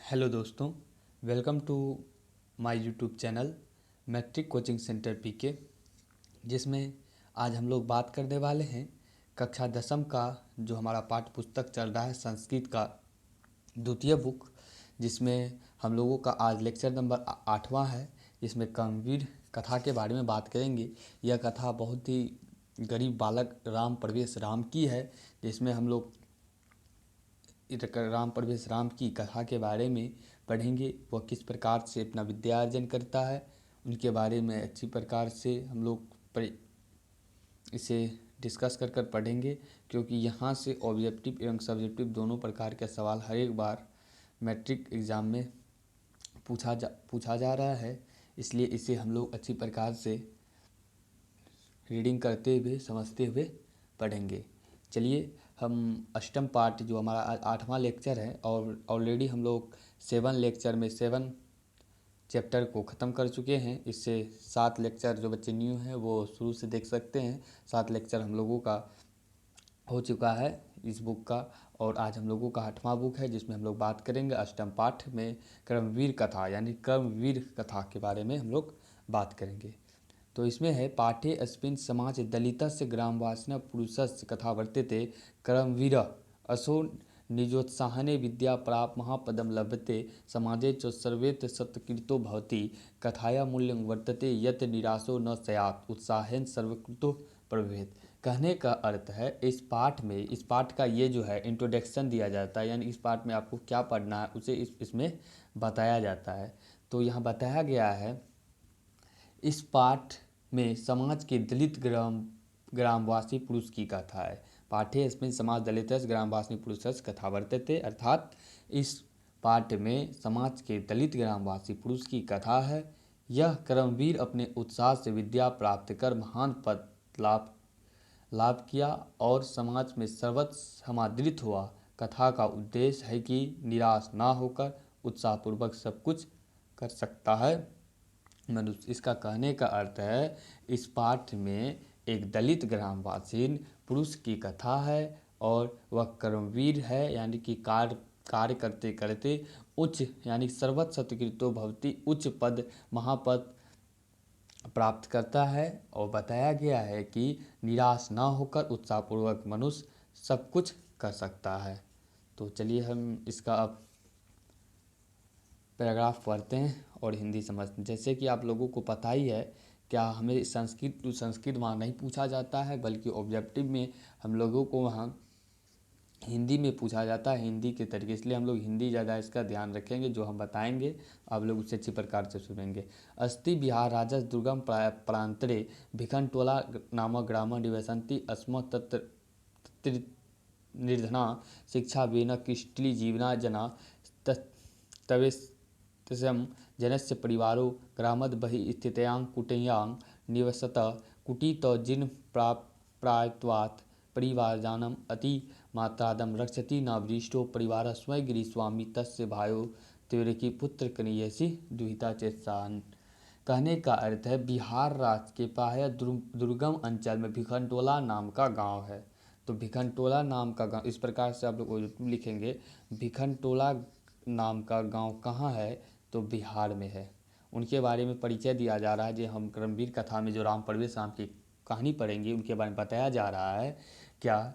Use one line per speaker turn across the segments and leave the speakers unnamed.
Hello दोस्तों, welcome to my YouTube channel matric coaching centre PK, जिसमें आज हम लोग बात करने वाले हैं कक्षा 10वीं का जो हमारा पाठ्य पुस्तक चल रहा है संस्कृत का द्वितीय बुक, जिसमें हम लोगों का आज लेक्चर नंबर 8वां है। जिसमें कर्मवीर कथा के बारे में बात करेंगे। यह कथा बहुत ही गरीब बालक राम प्रवेश राम की है, जिसमें हम लोग राम प्रवेश राम की कथा के बारे में पढ़ेंगे। वह किस प्रकार से अपना विद्यार्जन करता है, उनके बारे में अच्छी प्रकार से हम लोग इसे डिस्कस कर पढ़ेंगे, क्योंकि यहाँ से ऑब्जेक्टिव एवं सब्जेक्टिव दोनों प्रकार के सवाल हर एक बार मैट्रिक एग्ज़ाम में पूछा जा रहा है। इसलिए इसे हम लोग अच्छी प्रकार से रीडिंग करते हुए समझते हुए पढ़ेंगे। चलिए, हम अष्टम पाठ जो हमारा आज 8वां लेक्चर है, और ऑलरेडी हम लोग 7 लेक्चर में 7 चैप्टर को ख़त्म कर चुके हैं। इससे 7 लेक्चर जो बच्चे न्यू हैं वो शुरू से देख सकते हैं। 7 लेक्चर हम लोगों का हो चुका है इस बुक का, और आज हम लोगों का 8वां बुक है, जिसमें हम लोग बात करेंगे अष्टम पाठ में कर्मवीर कथा, यानी कर्मवीर कथा के बारे में हम लोग बात करेंगे। तो इसमें है पाठे अस्मिन् समाज दलितस्य ग्रामवासिनः पुरुषस्य कथा वर्तते कर्मवीर असो निजोत्साहने विद्या प्राप्त महापदम लभते समाजे च सर्वेत सत्कृतो भवति कथाया मूल्यं वर्तते यत निराशो न स्यात् उत्साहेन सर्वकृतो प्रभवेत्। कहने का अर्थ है इस पाठ का ये जो है इंट्रोडक्शन दिया जाता है, यानी इस पाठ में आपको क्या पढ़ना है उसे इसमें बताया जाता है। तो यहाँ बताया गया है इस पाठ में समाज के दलित ग्रामवासी पुरुष की कथा है। पाठे अस्मिन् समाज दलितस्य ग्रामवासी पुरुषस्य कथा वर्तते, अर्थात इस पाठ में समाज के दलित ग्रामवासी पुरुष की कथा है। यह कर्मवीर अपने उत्साह से विद्या प्राप्त कर महान पद लाभ किया और समाज में सर्वत्र समादृत हुआ। कथा का उद्देश्य है कि निराश ना होकर उत्साहपूर्वक सब कुछ कर सकता है मनुष्य। इसका कहने का अर्थ है इस पाठ में एक दलित ग्रामवासी पुरुष की कथा है, और वह कर्मवीर है, यानी कि कार्य करते करते उच्च यानी सर्वत्र सत्कृतो भवति उच्च पद महापद प्राप्त करता है। और बताया गया है कि निराश ना होकर उत्साहपूर्वक मनुष्य सब कुछ कर सकता है। तो चलिए हम इसका अब पैराग्राफ पढ़ते हैं और हिंदी समझते हैं। जैसे कि आप लोगों को पता ही है, क्या हमें संस्कृत वहाँ नहीं पूछा जाता है, बल्कि ऑब्जेक्टिव में हम लोगों को वहाँ हिंदी में पूछा जाता है, हिंदी के तरीके। इसलिए हम लोग हिंदी ज़्यादा इसका ध्यान रखेंगे। जो हम बताएंगे आप लोग उससे अच्छी प्रकार से सुनेंगे। अस्ति बिहार राजस दुर्गम प्रांतरे भिखनटोला नामक ग्राम निवसन्ति अस्म तत्र निर्धना शिक्षा वेन कृष्टली जीवना जना तवेस्यं जनस्य परिवारो ग्रामद बहिः स्थितायां कुटीयां निवसत कुटीतो जिन प्रायत्वात् परिवारजानम् अति मात्रादं रक्षति न वरिष्ठो परिवारः स्वयं गिरिस्वामी तस्य भायो त्रिवृकी पुत्र कनीयसि दुहिता चेत्सान। कहने का अर्थ है बिहार राज्य के प्राय दुर्गम अंचल में भिखनटोला नाम का गांव है। तो भिखनटोला नाम का गांव, इस प्रकार से आप लोग लिखेंगे, भिखनटोला नाम का गांव कहाँ है, तो बिहार में है। उनके बारे में परिचय दिया जा रहा है। जो हम कर्मवीर कथा में जो राम प्रवेश राम की कहानी पढ़ेंगे उनके बारे में बताया जा रहा है। क्या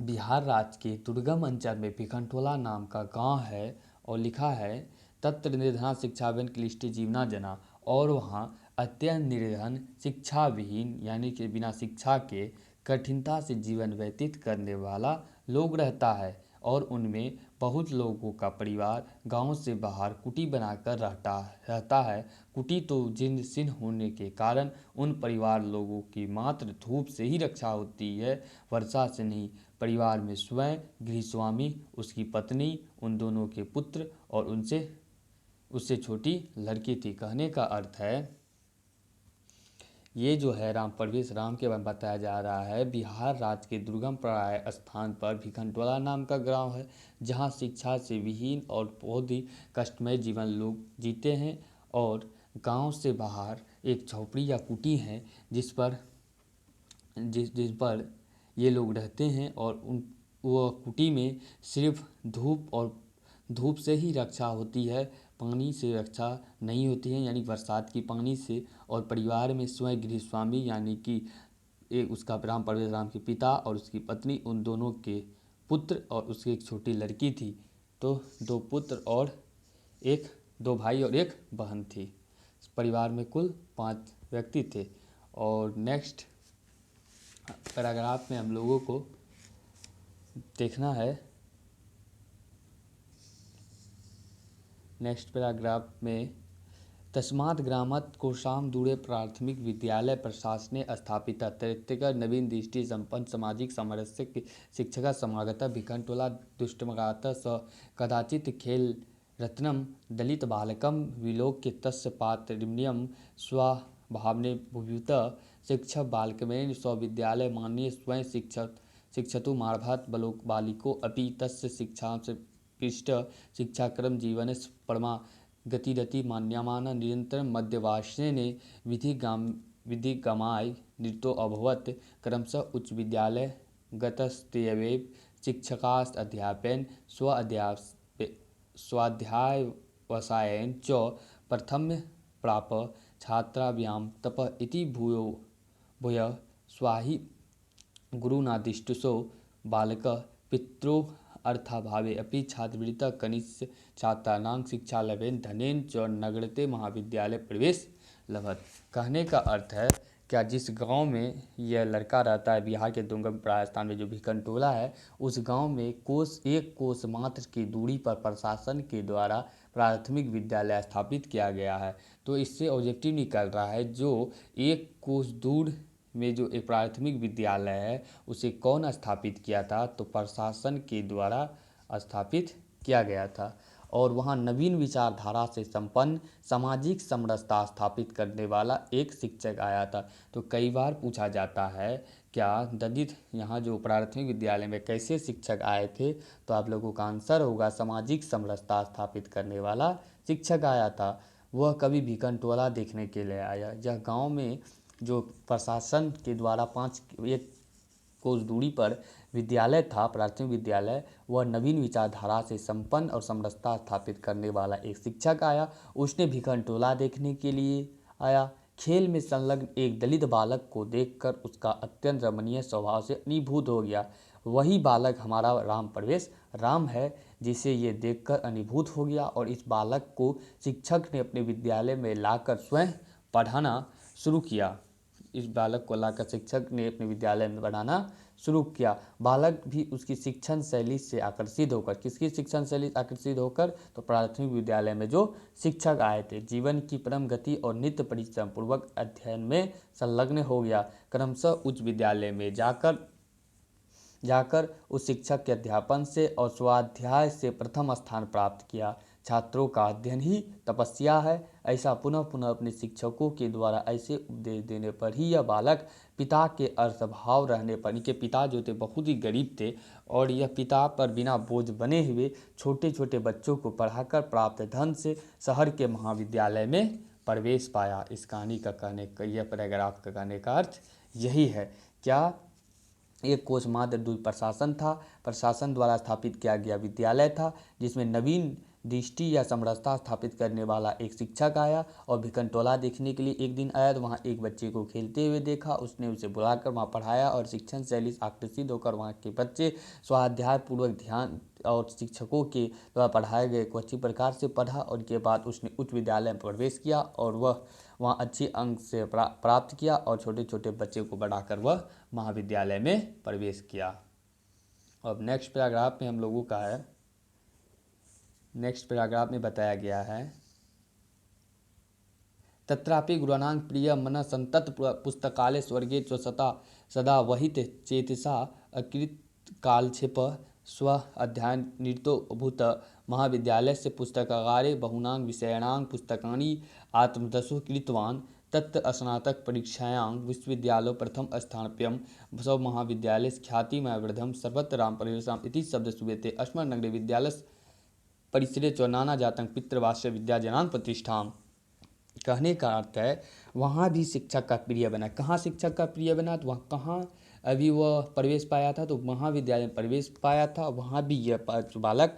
बिहार राज्य के दुर्गम अंचल में भिखनटोला नाम का गांव है, और लिखा है तत्र निर्धना शिक्षाविहीन क्लिष्ट जीवना जना, और वहाँ अत्यंत निर्धन शिक्षा विहीन यानी कि बिना शिक्षा के कठिनता से जीवन व्यतीत करने वाला लोग रहता है, और उनमें बहुत लोगों का परिवार गांव से बाहर कुटी बनाकर रहता है। कुटी तो जीर्ण शीर्ण होने के कारण उन परिवार लोगों की मात्र धूप से ही रक्षा होती है, वर्षा से नहीं। परिवार में स्वयं गृहस्वामी, उसकी पत्नी, उन दोनों के पुत्र और उससे छोटी लड़की थी। कहने का अर्थ है ये जो है राम प्रवेश राम के बारे में बताया जा रहा है। बिहार राज्य के दुर्गम प्राय स्थान पर भिखनटोला नाम का गांव है, जहां शिक्षा से विहीन और बहुत ही कष्टमय जीवन लोग जीते हैं, और गांव से बाहर एक झोपड़ी या कुटी है जिस पर ये लोग रहते हैं, और वो कुटी में सिर्फ धूप और धूप से ही रक्षा होती है, पानी से रक्षा नहीं होती है, यानी बरसात की पानी से। और परिवार में स्वयं गृहस्वामी यानी कि एक उसका राम परवेश राम के पिता और उसकी पत्नी, उन दोनों के पुत्र और उसकी एक छोटी लड़की थी। तो 2 पुत्र और 2 भाई और 1 बहन थी। परिवार में कुल 5 व्यक्ति थे। और नेक्स्ट पैराग्राफ में हम लोगों को देखना है, नेक्स्ट पैराग्राफ में तस्मात् ग्रामात् कोशां दूरे प्राथमिक विद्यालय प्रशासने स्थापितः तत्रैव नवीन दृष्टि संपन्न सामाजिक सामरस्य शिक्षकः समागतः विकण्ठोला दुष्टमगातः स कदाचित् खेलरत्नं दलितबालकं विलोक्य तस्य पातरिण्यं स्वभावने भुभुत शिक्षक बालकमेन स्वविद्यालय मान्ये स्वयं शिक्षतु मार्भात् बालिको अपि तस्य शिक्षां पृष्ठ शिक्षाक्रम जीवन परमा गतिरति मान्यमान निरंतरं मध्यवासिने विधिगमाय निरतो अभवत् क्रमशः उच्च विद्यालय गतस्तेवेव शिक्षकास् अध्यापयन् स्वाध्यायवसायेन च प्रथम प्राप छात्राभ्यां तप इति भूयः स्वाहि गुरुनादिष्टुसो बालकः पितृ अर्थाभावे अपि छात्रवृत्तिः कनिष्ठ छात्राणां शिक्षालभेन धनेन च नगरते महाविद्यालय प्रवेश लभत। कहने का अर्थ है, क्या जिस गांव में यह लड़का रहता है, बिहार के दुर्गम राजस्थान में जो भिकनटोला है, उस गांव में एक कोस मात्र की दूरी पर प्रशासन के द्वारा प्राथमिक विद्यालय स्थापित किया गया है। तो इससे ऑब्जेक्टिव निकल रहा है, जो 1 कोस दूर में जो एक प्राथमिक विद्यालय है उसे कौन स्थापित किया था, तो प्रशासन के द्वारा स्थापित किया गया था। और वहाँ नवीन विचारधारा से संपन्न सामाजिक समरसता स्थापित करने वाला एक शिक्षक आया था। तो कई बार पूछा जाता है, क्या दलित यहाँ जो प्राथमिक विद्यालय में कैसे शिक्षक आए थे, तो आप लोगों का आंसर होगा सामाजिक समरसता स्थापित करने वाला शिक्षक आया था। वह कभी भिकनटोला देखने के लिए आया। यह गाँव में जो प्रशासन के द्वारा 1 कोस दूरी पर विद्यालय था, प्राथमिक विद्यालय, वह नवीन विचारधारा से संपन्न और समरसता स्थापित करने वाला एक शिक्षक आया। उसने भिकनटोला देखने के लिए आया। खेल में संलग्न एक दलित बालक को देखकर उसका अत्यंत रमणीय स्वभाव से अभिभूत हो गया। वही बालक हमारा राम परवेश राम है, जिसे ये देखकर अभिभूत हो गया। और इस बालक को शिक्षक ने अपने विद्यालय में लाकर स्वयं पढ़ाना शुरू किया। इस बालक को लाकर शिक्षक ने अपने विद्यालय में पढ़ाना शुरू किया। बालक भी उसकी शिक्षण शैली से आकर्षित होकर, किसकी शिक्षण शैली से आकर्षित होकर, तो प्राथमिक विद्यालय में जो शिक्षक आए थे, जीवन की परम गति और नित्य परिश्रम पूर्वक अध्ययन में संलग्न हो गया। क्रमशः उच्च विद्यालय में जाकर उस शिक्षक के अध्यापन से और स्वाध्याय से प्रथम स्थान प्राप्त किया। छात्रों का अध्ययन ही तपस्या है, ऐसा पुनः पुनः अपने शिक्षकों के द्वारा ऐसे उपदेश देने पर ही यह बालक पिता के अर्थभाव रहने पर, इनके पिता जो थे बहुत ही गरीब थे, और यह पिता पर बिना बोझ बने हुए छोटे छोटे बच्चों को पढ़ाकर प्राप्त धन से शहर के महाविद्यालय में प्रवेश पाया। इस कहानी का कहने का, यह पैराग्राफ का कहने का अर्थ यही है। क्या 1 कोस मात्र दूर प्रशासन था, प्रशासन द्वारा स्थापित किया गया विद्यालय था, जिसमें नवीन दृष्टि या समरसता स्थापित करने वाला एक शिक्षक आया। और भिकनटोला देखने के लिए एक दिन आया, तो वहाँ एक बच्चे को खेलते हुए देखा। उसने उसे बुलाकर वहाँ पढ़ाया और शिक्षण शैली से आकर्षित होकर वहाँ के बच्चे स्वाध्याय पूर्वक ध्यान और शिक्षकों के द्वारा पढ़ाए गए को अच्छी प्रकार से पढ़ा। और उसके बाद उसने उच्च विद्यालय में प्रवेश किया और वह वहाँ अच्छे अंक से प्राप्त किया, और छोटे छोटे बच्चे को बढ़ाकर वह महाविद्यालय में प्रवेश किया। अब नेक्स्ट पैराग्राफ में हम लोगों का है, नेक्स्ट पैराग्राफ में बताया गया है, तत्रापि गुरूणां प्रिय मन संतत पुस्तकालय स्वर्गे च सदा वहित चेतसा अकृत कालक्षेप स्व अध्ययन निरतो भूत महाविद्यालय से पुस्तकागारे बहुनां विषयाणां पुस्तकानि आत्मदशो कृतवान् तत्र स्नातक परीक्षायां विश्वविद्यालय प्रथम स्थानप्यं सौ महाविद्यालय ख्यातिमय वृद्धम सर्वत्र राम परिवेशम इति शब्द सुवेते अस्मत् नगरे विद्यालय परिसरे च नाना जातं पितृवास्य विद्याजनां प्रतिष्ठां। कहने का अर्थ है, वहाँ भी शिक्षक का प्रिय बना। कहाँ शिक्षक का प्रिय बना, तो वहाँ कहाँ अभी वह प्रवेश पाया था, तो महाविद्यालय में प्रवेश पाया था। वहाँ भी यह बालक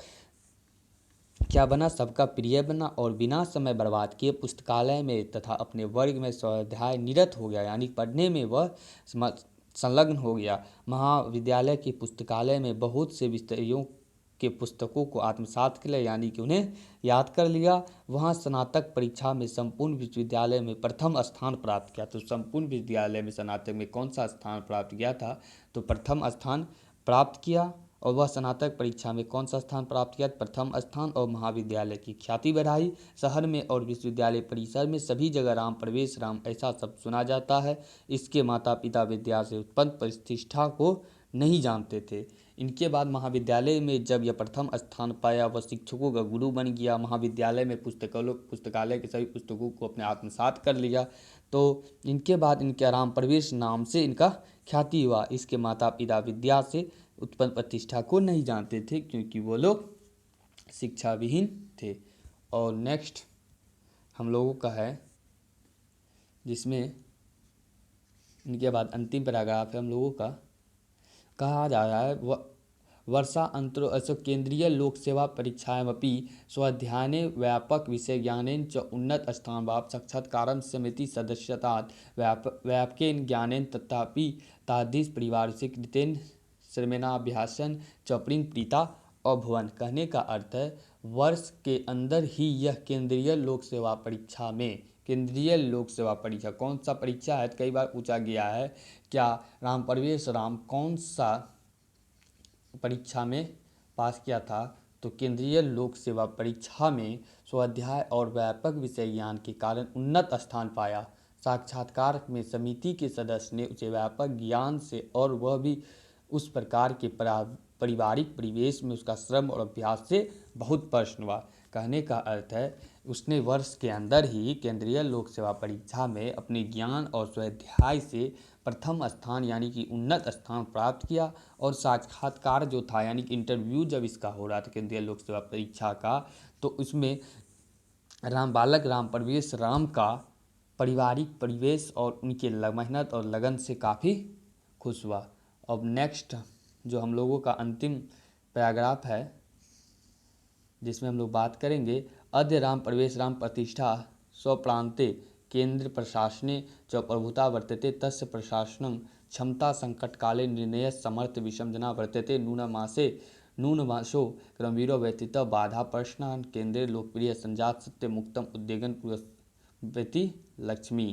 क्या बना, सबका प्रिय बना और बिना समय बर्बाद किए पुस्तकालय में तथा अपने वर्ग में स्वाध्याय निरत हो गया, यानी पढ़ने में वह संलग्न हो गया। महाविद्यालय के पुस्तकालय में बहुत से विषयों के पुस्तकों को आत्मसात कर लिया, यानी कि उन्हें याद कर लिया। वहाँ स्नातक परीक्षा में संपूर्ण विश्वविद्यालय में प्रथम स्थान प्राप्त किया। तो संपूर्ण विद्यालय में स्नातक में कौन सा स्थान प्राप्त किया था, तो प्रथम स्थान प्राप्त किया। और वह स्नातक परीक्षा में कौन सा स्थान प्राप्त किया, प्रथम स्थान। और महाविद्यालय की ख्याति बढ़ाई। शहर में और विश्वविद्यालय परिसर में सभी जगह राम प्रवेश राम ऐसा सब सुना जाता है। इसके माता पिता विद्या से उत्पन्न प्रतिष्ठा को नहीं जानते थे। इनके बाद महाविद्यालय में जब यह प्रथम स्थान पाया, वह शिक्षकों का गुरु बन गया। महाविद्यालय में पुस्तकालय के सभी पुस्तकों को अपने आत्मसात कर लिया। तो इनके बाद इनके राम प्रवेश नाम से इनका ख्याति हुआ। इसके माता पिता विद्या से उत्पन्न प्रतिष्ठा को नहीं जानते थे, क्योंकि वो लोग शिक्षा विहीन थे। और नेक्स्ट हम लोगों का है, जिसमें इनके बाद अंतिम पैराग्राफ है हम लोगों का। कहा जा रहा है वर्षा अंतरो केंद्रीय लोक सेवा परीक्षायामपि स्वाध्यायने व्यापक विषय ज्ञानेन च उन्नत स्थानभाव साक्षात्कारं समिति सदस्यतात् व्यापकेन ज्ञानेन तथापि तादृश परिवार से कृतेन श्रमेणाभ्यासन च प्रीता अभवन। कहने का अर्थ है वर्ष के अंदर ही यह केंद्रीय लोक सेवा परीक्षा में, केंद्रीय लोक सेवा परीक्षा कौन सा परीक्षा है, कई बार पूछा गया है। क्या राम प्रवेश राम कौन सा परीक्षा में पास किया था, तो केंद्रीय लोक सेवा परीक्षा में स्वाध्याय और व्यापक विषय ज्ञान के कारण उन्नत स्थान पाया। साक्षात्कार में समिति के सदस्य ने उसे व्यापक ज्ञान से और वह भी उस प्रकार के पारिवारिक परिवेश में उसका श्रम और अभ्यास से बहुत प्रसन्न हुआ। कहने का अर्थ है उसने वर्ष के अंदर ही केंद्रीय लोक सेवा परीक्षा में अपने ज्ञान और स्वाध्याय से प्रथम स्थान यानी कि उन्नत स्थान प्राप्त किया। और साक्षात्कार जो था यानी कि इंटरव्यू जब इसका हो रहा था केंद्रीय लोक सेवा परीक्षा का, तो उसमें बालक राम प्रवेश राम का पारिवारिक परिवेश और उनके मेहनत और लगन से काफ़ी खुश हुआ। अब नेक्स्ट जो हम लोगों का अंतिम पैराग्राफ है, जिसमें हम लोग बात करेंगे, अद्य राम प्रवेश राम प्रतिष्ठा स्वप्रांते केंद्र प्रशासने च प्रभुता वर्तते तस्य प्रशासनं क्षमता संकटकाले निर्णय समर्थ विषमजना वर्तते नूनमासो क्रमवीरो व्यतीत बाधा प्रश्नान केंद्रे लोकप्रिय संजात सत्य मुक्तम उद्वेगन पुरस्वती लक्ष्मी।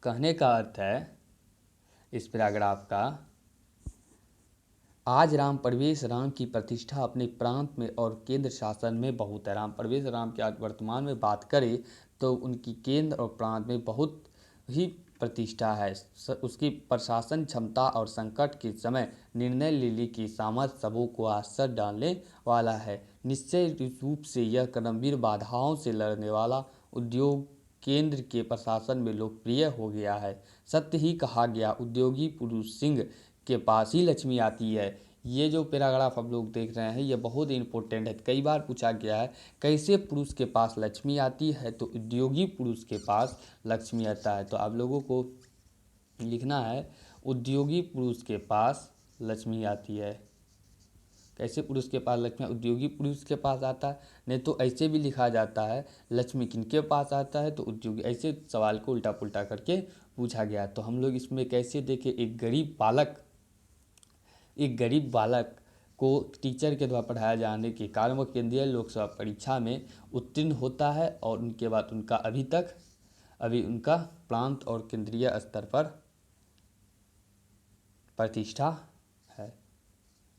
कहने का अर्थ है इस पैराग्राफ का, आज राम प्रवेश राम की प्रतिष्ठा अपने प्रांत में और केंद्र शासन में बहुत है। राम प्रवेश राम की आज वर्तमान में बात करें तो उनकी केंद्र और प्रांत में बहुत ही प्रतिष्ठा है। उसकी प्रशासन क्षमता और संकट के समय निर्णय लेने की सामर्थ्य सबों को आश्चर्य डालने वाला है। निश्चय रूप से यह कर्मवीर बाधाओं से लड़ने वाला उद्योग केंद्र के प्रशासन में लोकप्रिय हो गया है। सत्य ही कहा गया, उद्योगी पुरुष सिंह के पास ही लक्ष्मी आती है। ये जो पैराग्राफ आप लोग देख रहे हैं ये बहुत इंपॉर्टेंट है। कई बार पूछा गया है कैसे पुरुष के पास लक्ष्मी आती है, तो उद्योगी पुरुष के पास लक्ष्मी आता है। तो आप लोगों को लिखना है उद्योगी पुरुष के पास लक्ष्मी आती है। कैसे पुरुष के पास लक्ष्मी, उद्योगी पुरुष के पास आता है। नहीं तो ऐसे भी लिखा जाता है लक्ष्मी किनके पास आता है, तो उद्योगी। ऐसे सवाल को उल्टा पुल्टा करके पूछा गया। तो हम लोग इसमें कैसे देखें, एक गरीब बालक को टीचर के द्वारा पढ़ाया जाने के कारण वो केंद्रीय लोक सेवा परीक्षा में उत्तीर्ण होता है। और उनके बाद उनका अभी उनका प्रांत और केंद्रीय स्तर पर प्रतिष्ठा है।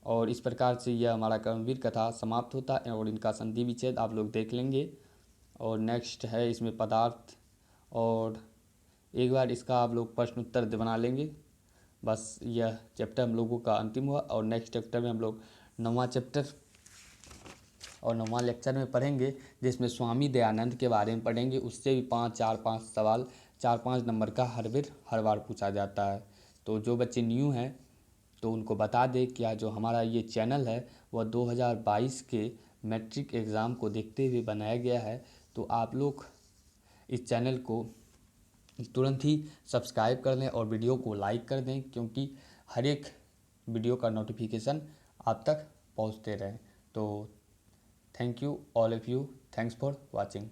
और इस प्रकार से यह हमारा कर्मवीर कथा समाप्त होता है। और इनका संधि विच्छेद आप लोग देख लेंगे। और नेक्स्ट है इसमें पदार्थ, और एक बार इसका आप लोग प्रश्न उत्तर बना लेंगे। बस यह चैप्टर हम लोगों का अंतिम हुआ। और नेक्स्ट चैप्टर में हम लोग 9वां चैप्टर और 9वां लेक्चर में पढ़ेंगे, जिसमें स्वामी दयानंद के बारे में पढ़ेंगे। उससे भी 5 सवाल 4-5 नंबर का हर बार पूछा जाता है। तो जो बच्चे न्यू हैं तो उनको बता दें क्या जो हमारा ये चैनल है वह 2022 के मैट्रिक एग्ज़ाम को देखते हुए बनाया गया है। तो आप लोग इस चैनल को तुरंत ही सब्सक्राइब कर लें और वीडियो को लाइक कर दें, क्योंकि हर एक वीडियो का नोटिफिकेशन आप तक पहुंचते रहे। तो thank you all of you, thanks for watching.